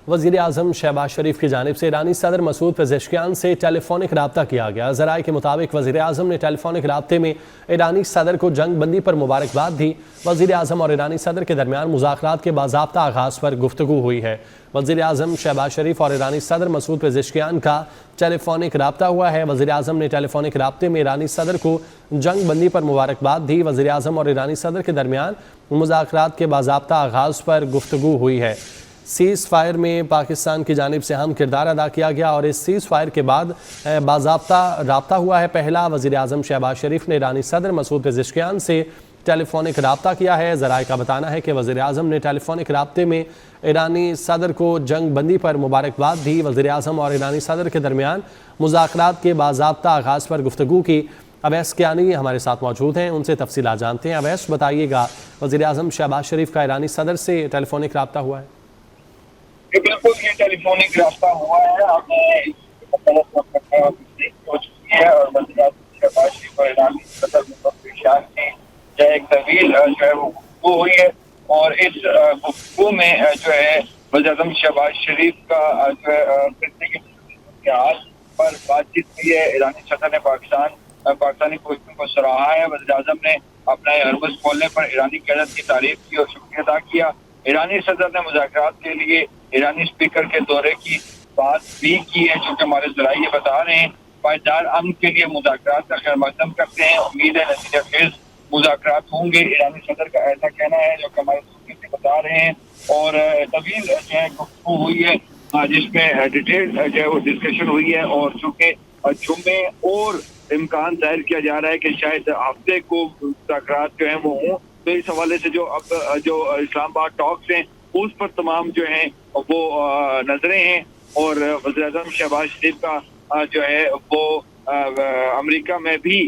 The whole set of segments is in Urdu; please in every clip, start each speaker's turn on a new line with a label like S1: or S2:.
S1: وزیر اعظم شہباز شریف کی جانب سے ایرانی صدر مسعود پزشکیان سے ٹیلی فونک رابطہ کیا گیا۔ ذرائع کے مطابق وزیر اعظم نے ٹیلی فونک رابطے میں ایرانی صدر کو جنگ بندی پر مبارکباد دی۔ وزیر اعظم اور ایرانی صدر کے درمیان مذاکرات کے باضابطہ آغاز پر گفتگو ہوئی ہے۔ وزیر اعظم شہباز شریف اور ایرانی صدر مسعود پزشکیان کا ٹیلی فونک رابطہ ہوا ہے۔ وزیر اعظم نے ٹیلی فونک رابطے میں ایرانی صدر کو جنگ بندی پر مبارکباد دی۔ وزیر اعظم اور ایرانی صدر کے درمیان مذاکرات کے باضابطہ آغاز پر گفتگو ہوئی ہے۔ سیز فائر میں پاکستان کی جانب سے اہم کردار ادا کیا گیا اور اس سیز فائر کے بعد باضابطہ رابطہ ہوا ہے۔ پہلا وزیر اعظم شہباز شریف نے ایرانی صدر مسعود پزشکیان سے ٹیلی فونک رابطہ کیا ہے۔ ذرائع کا بتانا ہے کہ وزیر اعظم نے ٹیلی فونک رابطے میں ایرانی صدر کو جنگ بندی پر مبارکباد دی۔ وزیر اعظم اور ایرانی صدر کے درمیان مذاکرات کے باضابطہ آغاز پر گفتگو کی۔ اویس کیانی ہمارے ساتھ موجود ہیں، ان سے تفصیلات جانتے ہیں۔ اویس، بتائیے گا، وزیر اعظم شہباز شریف کا ایرانی صدر سے ٹیلی فونک رابطہ ہوا ہے؟
S2: بالکل، یہ ٹیلی فونک رابطہ ہوا ہے۔ ہو چکی ہے اور وزیر اعظم شہباز شریف اور ایرانی صدر مسعود پزشکیان کی ایک طویل جو ہے وہ گفتگو ہوئی ہے، اور اس گفتگو میں جو ہے وزیر اعظم شہباز شریف کا جو ہے اتحاد پر بات چیت ہوئی ہے۔ ایرانی صدر نے پاکستانی کوششوں کو سراہا ہے۔ وزیر اعظم نے اپنا ہرمز کھولنے پر ایرانی قیادت کی تعریف کی اور شکریہ ادا کیا۔ ایرانی صدر نے مذاکرات کے لیے ایرانی اسپیکر کے دورے کی بات بھی کی ہے، جو کہ ہمارے ذرائع یہ بتا رہے ہیں پائیدار امن کے لیے مذاکرات کا خیر مقدم کرتے ہیں۔ امید ہے نتیجہ خیز مذاکرات ہوں گے، ایرانی صدر کا ایسا کہنا ہے، جو کہ ہمارے ذرائع سے بتا رہے ہیں۔ اور طویل جو ہے گفتگو ہوئی ہے، جس میں ڈیٹیل جو ہے وہ ڈسکشن ہوئی ہے، اور چونکہ جمعے اور امکان ظاہر کیا جا رہا ہے کہ شاید ہفتے کو مذاکرات جو ہیں وہ ہوں، تو اس حوالے سے جو اسلام آباد ٹاکس ہیں اس پر تمام جو ہیں وہ نظریں ہیں۔ اور وزیر اعظم شہباز شریف کا جو ہے وہ امریکہ میں بھی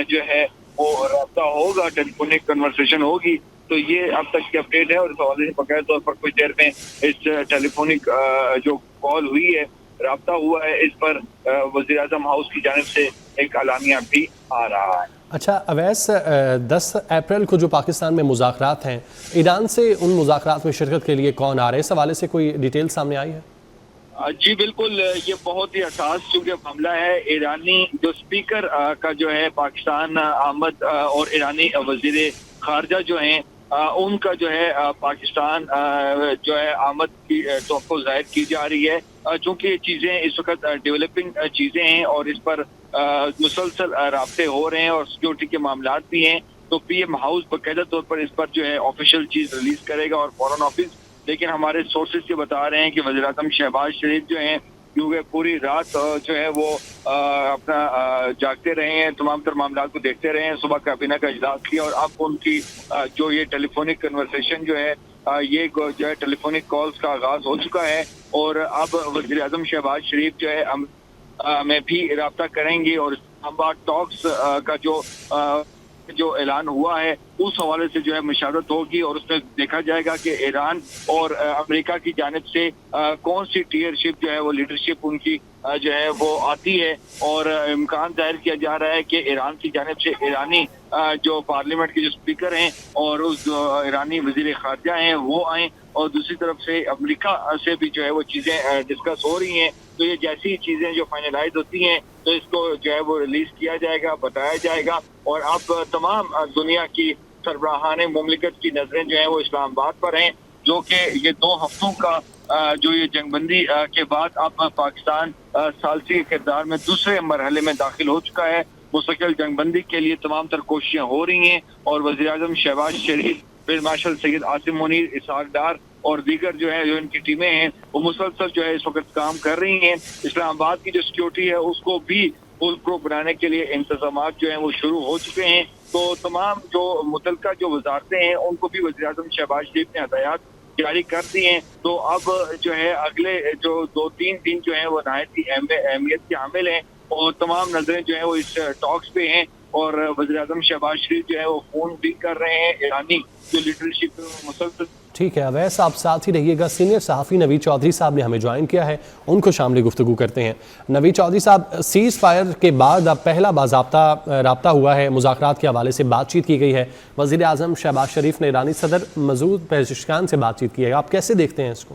S2: جو ہے وہ رابطہ ہوگا، ٹیلی فونک کنورسیشن ہوگی۔ تو یہ اب تک کی اپڈیٹ ہے، اور اس حوالے سے بقایا طور پر کچھ دیر میں اس ٹیلی فونک جو کال ہوئی ہے، رابطہ ہوا ہے، اس پر وزیر اعظم ہاؤس کی جانب سے ایک اعلامیہ بھی آ رہا ہے۔
S1: اچھا اویس، 10 اپریل کو جو پاکستان میں مذاکرات ہیں، ایران سے ان مذاکرات میں شرکت کے لیے کون آ رہے ہیں؟ اس حوالے سے کوئی ڈیٹیل سامنے آئی ہے؟
S2: جی بالکل، یہ بہت ہی حساس چونکہ معاملہ ہے۔ ایرانی جو اسپیکر کا جو ہے پاکستان آمد، اور ایرانی وزیر خارجہ جو ہیں ان کا جو ہے پاکستان جو ہے آمد کی توقع ظاہر کی جا رہی ہے، چونکہ یہ چیزیں اس وقت ڈیولپنگ چیزیں ہیں اور اس پر مسلسل رابطے ہو رہے ہیں اور سیکیورٹی کے معاملات بھی ہیں۔ تو پی ایم ہاؤس باقاعدہ طور پر اس پر جو ہے آفیشیل چیز ریلیز کرے گا اور فورن آفس، لیکن ہمارے سورسز یہ بتا رہے ہیں کہ وزیر اعظم شہباز شریف جو ہیں کیونکہ پوری رات جو ہے وہ اپنا جاگتے رہے ہیں، تمام تر معاملات کو دیکھتے رہے ہیں، صبح کابینہ کا اجلاس کیا، اور اب ان کی جو یہ ٹیلی فونک کنورسیشن جو ہے یہ جو ہے ٹیلی فونک کالز کا آغاز ہو چکا ہے، اور اب وزیر اعظم شہباز شریف جو ہے میں بھی رابطہ کریں گے، اور اسلام آباد ٹاکس کا جو اعلان ہوا ہے اس حوالے سے جو ہے مشاورت ہوگی، اور اس میں دیکھا جائے گا کہ ایران اور امریکہ کی جانب سے کون سی ٹیئر شپ جو ہے وہ لیڈرشپ ان کی جو ہے وہ آتی ہے، اور امکان ظاہر کیا جا رہا ہے کہ ایران کی جانب سے ایرانی جو پارلیمنٹ کے جو اسپیکر ہیں اور اس ایرانی وزیر خارجہ ہیں وہ آئیں، اور دوسری طرف سے امریکہ سے بھی جو ہے وہ چیزیں ڈسکس ہو رہی ہیں۔ تو یہ جیسی چیزیں جو فائنلائز ہوتی ہیں تو اس کو جو ہے وہ ریلیز کیا جائے گا، بتایا جائے گا، اور اب تمام دنیا کی سربراہان مملکت کی نظریں جو ہیں وہ اسلام آباد پر ہیں، جو کہ یہ 2 ہفتوں کا جو یہ جنگ بندی کے بعد اب پاکستان ثالثی کے کردار میں دوسرے مرحلے میں داخل ہو چکا ہے۔ مستقل جنگ بندی کے لیے تمام تر کوششیں ہو رہی ہیں، اور وزیر اعظم شہباز شریف، فیلڈ مارشل سید عاصم منیر، اسحاق ڈار اور دیگر جو ہے جو ان کی ٹیمیں ہیں وہ مسلسل جو ہے اس وقت کام کر رہی ہیں۔ اسلام آباد کی جو سیکیورٹی ہے اس کو بھی فل پروف بنانے کے لیے انتظامات جو ہیں وہ شروع ہو چکے ہیں۔ تو تمام جو متعلقہ جو وزارتیں ہیں ان کو بھی وزیر اعظم شہباز شریف نے ہدایات جاری کر دی ہیں۔ تو اب جو ہے اگلے جو 2-3 دن جو ہیں وہ نہایت ہی اہمیت کے حامل ہیں، اور تمام نظریں جو ہیں وہ اس ٹاکس پہ ہیں، اور وزیر اعظم شہباز شریف جو ہے وہ فون بھی کر رہے ہیں ایرانی جو لیڈرشپ مسلسل۔
S1: ٹھیک ہے اویس، آپ ساتھ ہی رہیے گا۔ سینئر صحافی نوید چودھری صاحب نے ہمیں جوائن کیا ہے، ان کو شامل گفتگو کرتے ہیں۔ نوید چودھری صاحب، سیز فائر کے بعد اب پہلا باضابطہ رابطہ ہوا ہے، مذاکرات کے حوالے سے بات چیت کی گئی ہے، وزیر اعظم شہباز شریف نے ایرانی صدر مسعود پزشکیان سے بات چیت کی ہے، آپ کیسے دیکھتے ہیں اس کو؟